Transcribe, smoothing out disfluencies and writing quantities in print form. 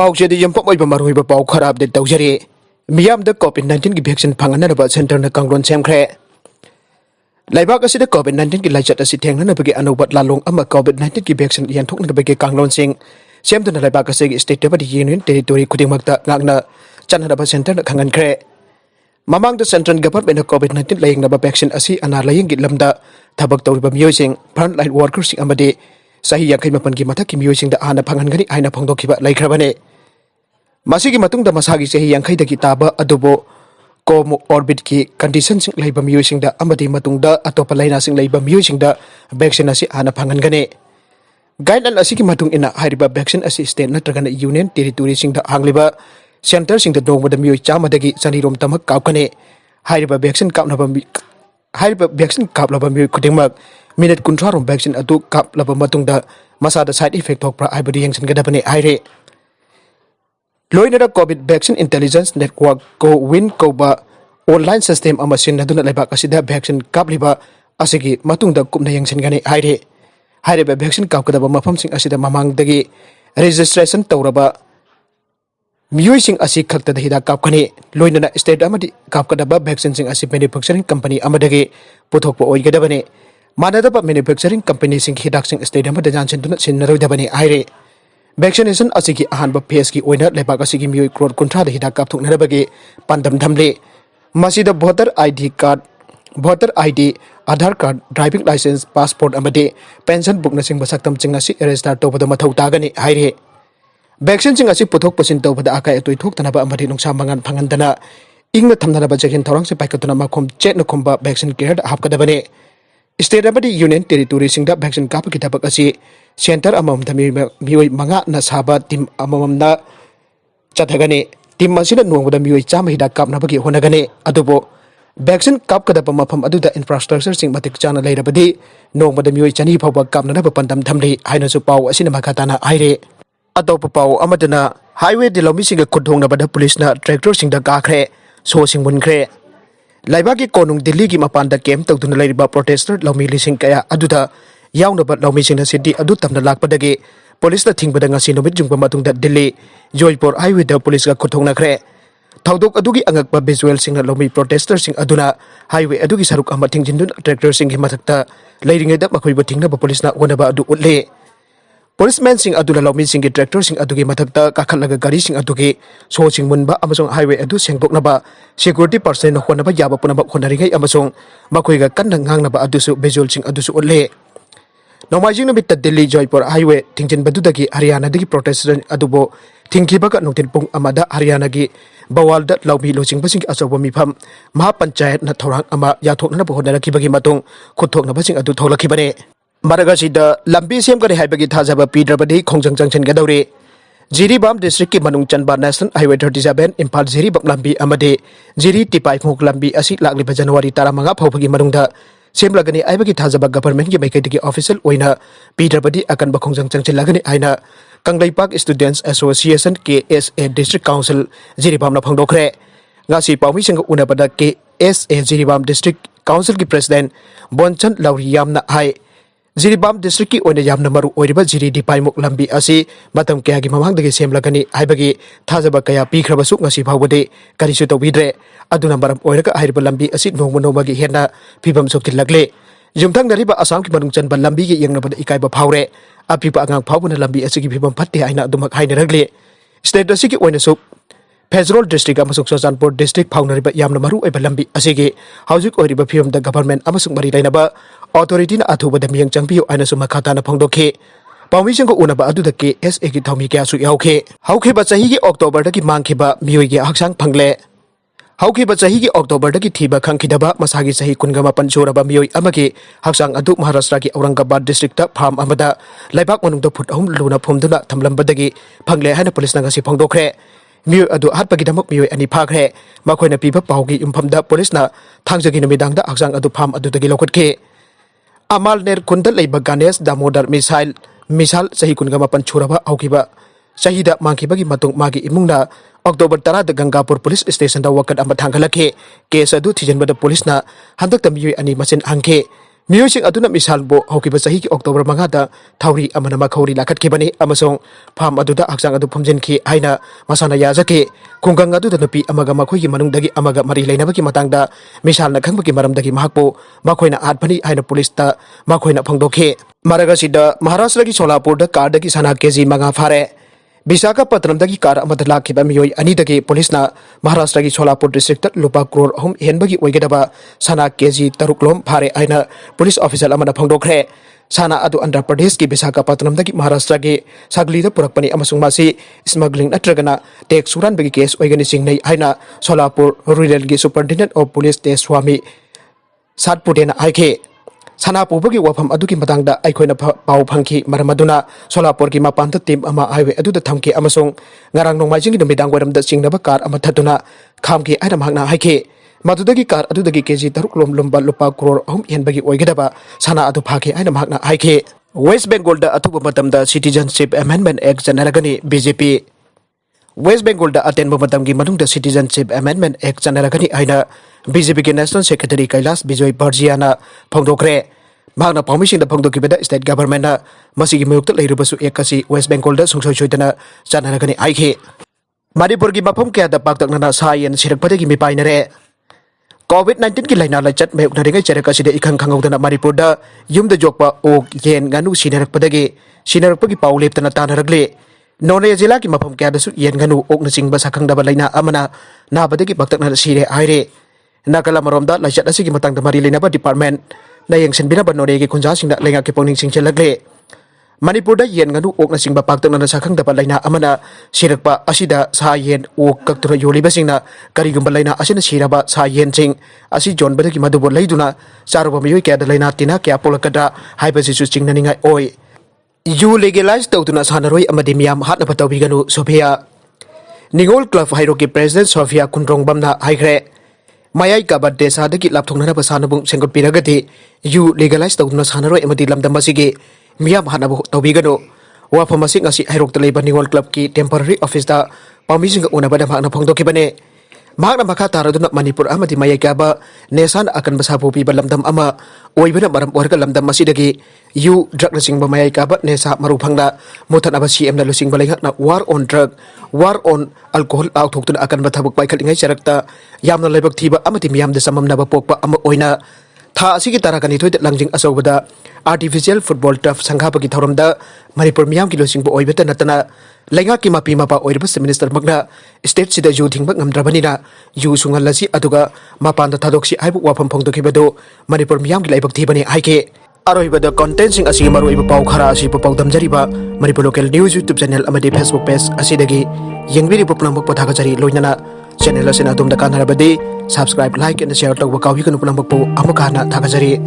पाउसेदी यमपम ओइबा मरोइबा पाउ खरा update तौजरी मियाम the कोविड-19 की वैक्सीन फंगननबा सेंटर न कांगलोन सेमख्रे लाइबाक असिदा कोविड-19 की लाइचत असि थेंगननबगे अनौबत लालोंग अमा कोविड-19 की वैक्सीन यानथोकनबगे कांगलोन सिंग सेमदुना लाइबाक असिगी स्टेट बदी यूनियन टेरिटोरी खुदिंगमक्ता ngakna chanhanaba center न खंगनख्रे ममांग द सेंट्रल गवर्नमेंट कोविड-19 लायंगनबा वैक्सीन असि अना लायंगी लमदा थबक तौरिबा मियोइसिंग फ्रंट लाइन वर्कर्स अमदि सही 58 की मथक की मियोइसिंग द आना फंगनगनी आइना फंगदोखिबा लाइख्रबने मसीगी मतुंग द मसागी सही 50 की ताबा अदुबो कोम ऑर्बिट की कंडीशन सिंग लाइबा मियोइसिंग द अमदि मतुंग द अतोपा लाइना सिंग लाइबा मियोइसिंग द वैक्सीन असि आना फंगनगने गाइडलाइन असि की मतुंग इना हारिबा वैक्सीन असि स्टेट नत्रगन यूनियन टेरिटोरी सिंग द हांगलिबा सेंटर सिंग द नोंगबद मियोइ चामदगी चनिरोम तमक कावकने हारिबा वैक्सीन कापलबा मियोइ खुदिंगमक मिनट 30 रोम वैक्सीन अदु कापलबा मतुंग द मसादा साइड इफेक्ट थोकप्रा आइबदि यंगसनगदबने हाइरे लोइनरा कोविड वैक्सीन इंटेलिजेंस नेटवर्क को विन कोबा ऑनलाइन सिस्टम अमा सिनदुना लेबाक असिदा वैक्सीन कापलिबा असिगी मतुंग द कुमना यंगसनगने हाइरे हाइरेबा वैक्सीन कापकदबा मफमसिंग असिदा ममांगदगी रजिस्ट्रेशन तौरबा मियोइसिंग असि खक्तद हिदाक कापखने लोइनना स्टेट अमदि कापकदबा वैक्सीन सिंग असि मैन्युफैक्चरिंग कंपनी अमदगी पुथोकपा ओइगदबने मानदबा मैन्युफैक्चरिंग कंपनी सिंग हिदाक सिंग स्टेट अमदि जानसिनदुना सिननरोइदबने हाइरे वैक्सीनेशन असि अहानबा फेस की ओइना लेबाक असि मियोइ क्रोड 30 हिदाक कापथोकनरबगे पांदम धमले मसिदा voter ID Aadhaar card driving licence passport अमदि पेंशन बुक नसिंग बसक्तम चिंग असि रजिस्टर तौबदा मथौ तागने हाइरे वैक्सीन सिंग असि पुथोक पसिन तौबदा आकाय अतोइ थोकतनबा अमदि नुंसा मंगन फंगनदना इंगना थमनबा जगिन थौरंग से पाइकतुना मखोम चेटन खोमबा वैक्सीन केयर हापकदबने स्टेट अमदि यूनियन टेरिटोरी सिंग दा वैक्सीन कापकी थबक असि सेंटर अमम मियोइ मंगा न साबा टीम अमम न चथगने टीम असिना नोंगबदा मियोइ चाम हिदा कापनबगी होनगने अदुबो वैक्सीन कापकदबा मफम अदुदा इंफ्रास्ट्रक्चर सिंग मतिक चाना लेरबदी नोंगबदा मियोइ चनी फौबा कापननबा पंदम थमले हाइनसु पाउ असिना मखाताना हाइरे अतोप पाउ अमदना हाईवे दिलोमी सिंग खुदोंगनबदा पुलिसना ट्रैक्टर सिंग दा काखरे सो सिंग मुनखरे लाइबा की कोनुंग दिल्ली की मपान कैम्प तौदुना लेरिबा प्रोटेस्टर लौमी लिसिंग कया अदुदा याउनबा लौमी सिंगना सिटी अदु तमना लाकपदगे पुलिस दा थिंगबदा ngasi नुमित जुंगबा मतुंगदा दिल्ली जयपुर हाईवे दा पुलिस का खुथोंगनखरे थौदोक अदुगी अंगकपा विजुअल सिंगना लौमी प्रोटेस्टर सिंग अदुना हाईवे अदुगी सरुक अमा थिंगजिनदुन ट्रैक्टर सिंग की मथकता लेरिंगेदा मखोइबा थिंगनबा पुलिसना ओनबा अदु उल्ले पुलिसमैन सिंग अदुला लौमी सिंग की ट्रैक्टर सिंग अदुगी मथकता काखलगा गाड़ी सिंग अदुगी सो सिंग मुनबा अमसोंग हाईवे अदु सेंगदोकनबा सिक्योरिटी पर्सन होनबा याबा पुनबा होनरिगै अमसोंग मखोइगा कन्न ngangnaba अदुसु विजुअल सिंग अदुसु उल्ले नोमाइजिंग नमित दिल्ली जयपुर हाईवे थिंगजिन बदुदगी हरियाणा दगी प्रोटेस्टर अदुबो थिंगखिबगा नुंथिन पुंग अमादा हरियाणा की बवालदा लौमी लोचिंग बसिंग अचौबा मिफम महापंचायत न थौरांग अमा याथोकनबा होनरखिबगी मतुंग खुथोकनबसिंग अदु थौलखिबने मरगसीदा लंबी सेमगरे हाइबगी थाजबा पीद्रबदी खोंजंग जंक्शनगदौरे जिरीबाम डिस्ट्रिक्ट की मनुंग चनबा नेशनल हाईवे 37 इम्फाल जिरीबाम लंबी अमदे जिरी टिपाई फोक लंबी असि लाक्लिबा जनवरी 15 फाउबगी मनुंगदा सेमलगनी आइबगी थाजबा गवर्नमेंट की माइकैदगी ऑफिशियल ओइना पीद्रबदी अकनबा खोंजंग जंक्शनलगनी आइना Kangleipak students association KSA district council Jiribam न फंगदोखरे ngasi पाउमी संग उनबदा KSA जिरीबाम डिस्ट्रिक्ट काउंसिल की प्रेसिडेंट बोनचन लौरियामना हाई जिरीबाम डिस्ट्रिक्ट की ओइना यामना मरु ओइरिबा जिरी डिपाइमुक लंबी असि मतम कयागी ममांगदगी सेमलगनी हाइबगी थाजबा कया पीख्रबसु ngasi फावबदे करिसु तौबिद्रे अदुना मरम ओइरका हाइरिबा लंबी असि नोंगमनोमगी हेना फिबम सोकिलगले जुमथंग दरिबा असम की मनुंग चनबा लंबी की यंगनबदा इकाइबा फावरे अपिपा आगांग फावबना लंबी असि की फिबम फत्ते आइना अदुमक हाइनरगले स्टेट असि की ओइनासु फेजरोल डिस्ट्रिक्ट अमसुक सोजानपुर डिस्ट्रिक्ट फाउनरिबा यामना मरु ओइबा लंबी असिगी हाउजिक ओइरिबा फिबम द गवर्नमेंट अमसुक मरि लाइनबा ऑथोरिटी न अथुबद मियंग चंगपियो आइनसु मखाताना फंगदोखे पाउमीसिंग को उनबा अदुदा KSA की थौमी क्यासु याउखे हौखिबा चही की अक्टोबर दगी मांगखिबा मियोइ की हक्सांग फंगले हौखिबा चही की अक्टोबर दगी थीबा खंखिदबा मसागी चही 15 जोरबा मियोइ अमगे हक्सांग अदु महाराष्ट्र की औरंगाबाद डिस्ट्रिक्ट फार्म अमदा लाइबाक मनुंग फुट अहुम लुना फुमदुना थमलंबदगी फंगले हाइना पुलिस नगसी फंगदोखरे मियोइ अदु हाटपगिदमक मियोइ अनि फाखरे मखोइना पीबा पाउगी युमफमदा पुलिसना थांजगी नुमिदांगदा हक्सांग अदु फार्म अदुदगी लौखटखे अमाल नेर कुंदल लेबा गणेश दामोदर मिसाल सही 15 छुरबा औखिबा सहीदा मांखिबगी मतुंग मागी इमुंगना अक्टोबर 10 द गंगापुर पुलिस स्टेशन दा वकत अमा थांगलखे केस अदु थिजनबदा पुलिसना हंदक मियोइ अनि मसिन हंखे Music aduna misal bo hokiba sahi ki October mangada Thouri amana Makhouri Lakkhiba amasong pham aduda hakjang adu phomjin ki haina masana yajake Khongjang adu nupi amaga makhoi ki manungdagi amaga mari leinaba ki matangda misal na khangba ki maramdagi mahakpo makhoina atphani haina police ta makhoina phangdokhe maraga sida Maharashtra ki Solapur da car dagi sana kg manga phare Visakhapatnam dagi car amada Lakkhiba Mioi ani dagi police na Maharashtra ki Solapur district Lupa Crore hum henbagi oigedaba sana kg taruklom phare aina police officer amana phangdokre sana adu Andhra Pradesh ki Visakhapatnam dagi Maharashtra ki sagli da purakpani amasung masi smuggling natragana tax suran bagi case oigani singnai aina Solapur rural ki superintendent of police te Swami Satpudena aike sana pubagi wafam aduki matangda aikoina pau phangki maramaduna Solapur ki mapanta team ama highway aduda thamki amasung ngarang nongmaijing ki midang waramda singnaba car ama thatuna khamki aina magna haike madudagi car adudagi kg taruklom lomba Lupa Crore hum henbagi oigedaba sana adu phake aina magna haike West Bengal da atuba matamda Citizenship Amendment Act janaragani BJP West Bengal da atenba matamgi manungda Citizenship Amendment Act janaragani aina BJP ki National Secretary Kailash Bijoy Barjiana phangdokre magna permission da phangdokibeda state government na masigi mayukta leirubasu ekasi West Bengal da sungsoi soidana janaragani aike Manipur ki mafam kya da paktaknana sayen sirakpadagi mipainare COVID-19 ki laina lachat mayuknaringai charakasida ikhang khangawdana Manipur da yumda jokpa ok yen nganu sinarakpagi pauleptana tanaragle None jila ki mafam kya da su yen nganu ok na singba Sakhangdaba laina amana nabadagi paktaknana sire aire nakala maromda lachat asigi matangda mari lainaba department na yengsenbina ba nore ki khunja singda lenga ki pongning singchelagle Manipur da yen nganu ok na singba paktaknana Sakhangdaba laina amana sirakpa asida sa yen ok kaktura yoliba singna karigumba laina asina siraba sa yen sing asi jon badagi madubo leiduna charuba mioi kya da laina tina kya polakada haibasi su singna ningai oi you legalize tawtuna sanaroi amadi miyam hatna patawbiganu Sophia Ningol Club Hairo ki President Sophia Kunrong bamna haigre Mayai kabat desa dagi lapthongna ba sanabung senggot piragati you legalize tawtuna sanaroi amadi lamdam masigi miyam hatna tawbiganu wa phamasing asi hairok taleba Ningol Club ki temporary office da permission una bada magna phangdokibane magna makha taraduna Manipur amadi mayai kaba nesan akan basapu pi balamdam ama oibana maram orga lamdam masidagi you drug na singba mayai kaba nesa marupangna mutan aba CM na lusing balai na war on drug war on alcohol authokuna akan bathabuk pai khalingai charakta yamna Leibak thiba amati miyam da samam na ba pokpa ama oina tha asigi tarakani thoid langjing asawbada artificial football turf sangha bagi thoramda Manipur miyam ki lusing bo oibeta natana lenga ki mapi mapa oirba minister magna state sida yu thingba ngamdrabanina yu sungalasi aduga mapanda thadoksi haibu wafam phongdokibado Manipur miyam ki Leibak thibani haike aroibada content sing asigi maroiba pau khara asi pau damjariba Manipur local news YouTube channel amadi Facebook page asidagi yengbiri pupnambak pathaga jari loinana channel asina dumda kanarabadi subscribe like and share tawba kawi kanu pulambak po amukana thagajari